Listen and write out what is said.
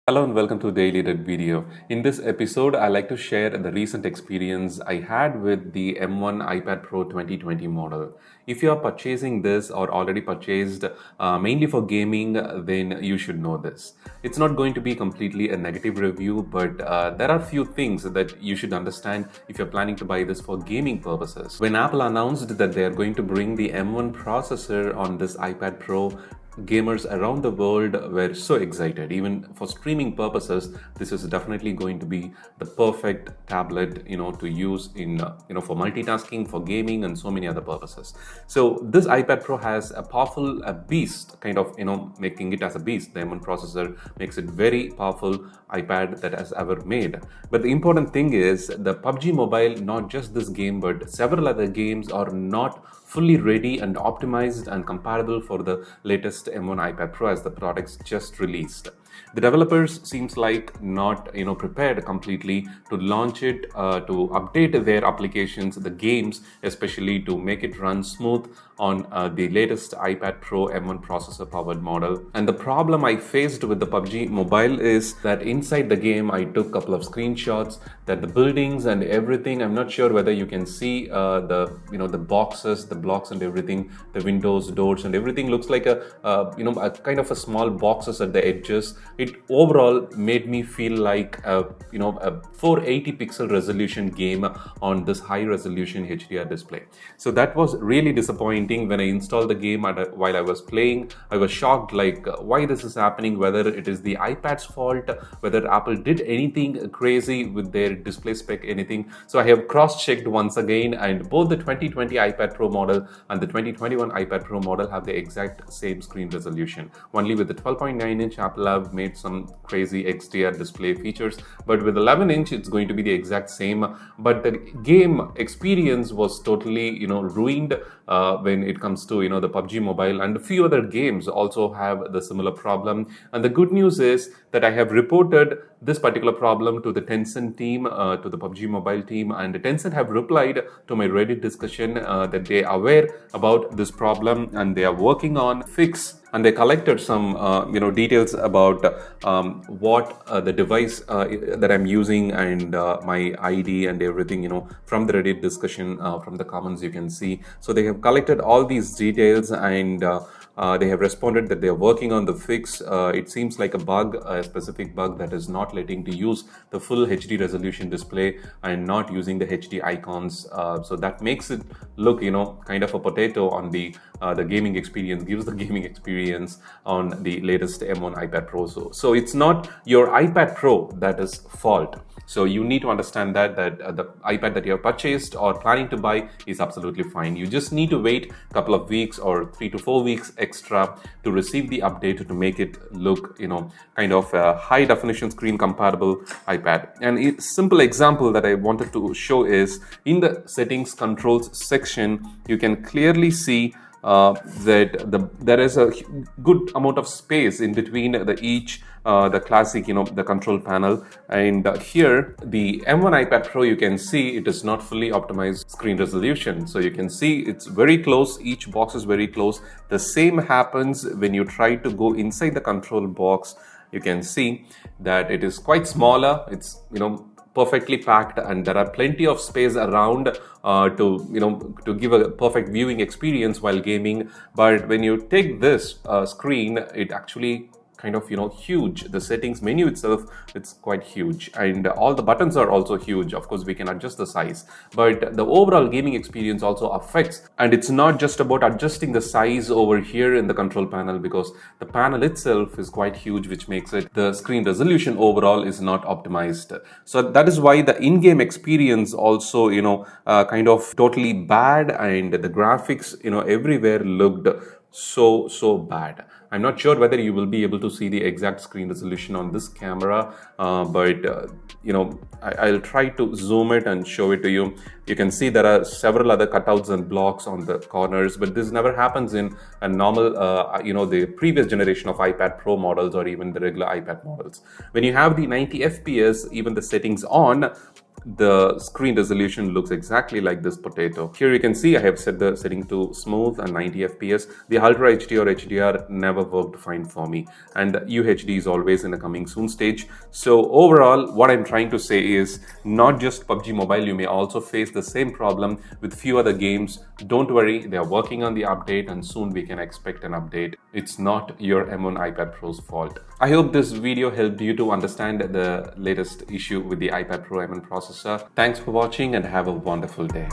Hello and welcome to DailyTUT video. In this episode, I like to share the recent experience I had with the M1 iPad Pro 2020 model. If you are purchasing this or already purchased mainly for gaming, then you should know this. It's not going to be completely a negative review, but there are few things that you should understand if you're planning to buy this for gaming purposes. When Apple announced that they are going to bring the M1 processor on this iPad Pro, gamers around the world were so excited. Even for streaming purposes, this is definitely going to be the perfect tablet to use in for multitasking, for gaming, and so many other purposes. So this iPad Pro has a powerful beast, kind of making it as a beast. The M1 processor makes it very powerful iPad that has ever made. But the important thing is the PUBG Mobile, not just this game but several other games, are not fully ready and optimized and compatible for the latest M1 iPad Pro as the products just released. The developers seems like not prepared completely to launch it, to update their applications, the games especially, to make it run smooth on the latest iPad Pro M1 processor powered model. And the problem I faced with the PUBG Mobile is that inside the game I took a couple of screenshots that the buildings and everything, I'm not sure whether you can see the boxes, the blocks and everything, the windows, doors and everything looks like a kind of a small boxes at the edges. It overall made me feel like a 480 pixel resolution game on this high resolution HDR display. So that was really disappointing. When I installed the game while I was playing, I was shocked, like why this is happening, whether it is the iPad's fault, whether Apple did anything crazy with their display spec, anything. So I have cross-checked once again, and both the 2020 iPad Pro model and the 2021 iPad Pro model have the exact same screen resolution. Only with the 12.9-inch Apple have made some crazy XDR display features, but with 11-inch it's going to be the exact same. But the game experience was totally ruined when it comes to the PUBG Mobile, and a few other games also have the similar problem. And the good news is that I have reported this particular problem to the Tencent team, to the PUBG Mobile team, and Tencent have replied to my Reddit discussion that they are aware about this problem and they are working on fix. And they collected some details about what the device that I'm using and my ID and everything from the Reddit discussion, from the comments you can see. So they have collected all these details, and they have responded that they are working on the fix. It seems like a bug, a specific bug that is not letting to use the full HD resolution display and not using the HD icons. So that makes it look kind of a potato on the gaming experience, gives the gaming experience on the latest M1 iPad Pro. So it's not your iPad Pro that is fault. So you need to understand that the iPad that you have purchased or planning to buy is absolutely fine. You just need to wait a couple of weeks or 3 to 4 weeks extra to receive the update to make it look kind of a high definition screen compatible iPad. And a simple example that I wanted to show is in the settings controls section, you can clearly see that there is a good amount of space in between the classic the control panel, and here the M1 iPad Pro, you can see it is not fully optimized screen resolution. So you can see it's very close, each box is very close. The same happens when you try to go inside the control box. You can see that it is quite smaller, it's perfectly packed, and there are plenty of space around to give a perfect viewing experience while gaming. But when you take this screen, it actually kind of huge. The settings menu itself, it's quite huge, and all the buttons are also huge. Of course we can adjust the size, but the overall gaming experience also affects. And it's not just about adjusting the size over here in the control panel, because the panel itself is quite huge, which makes it the screen resolution overall is not optimized. So that is why the in-game experience also kind of totally bad, and the graphics everywhere looked so bad. I'm not sure whether you will be able to see the exact screen resolution on this camera, but I'll try to zoom it and show it to you. You can see there are several other cutouts and blocks on the corners, but this never happens in a normal, the previous generation of iPad Pro models or even the regular iPad models. When you have the 90 FPS, even the settings on, the screen resolution looks exactly like this potato. Here you can see I have set the setting to smooth and 90 FPS. The Ultra HD or HDR never worked fine for me, and UHD is always in a coming soon stage. So overall, what I'm trying to say is not just PUBG Mobile, you may also face the same problem with few other games. Don't worry, they are working on the update and soon we can expect an update. It's not your M1 iPad Pro's fault. I hope this video helped you to understand the latest issue with the iPad Pro M1 processor. Thanks for watching and have a wonderful day.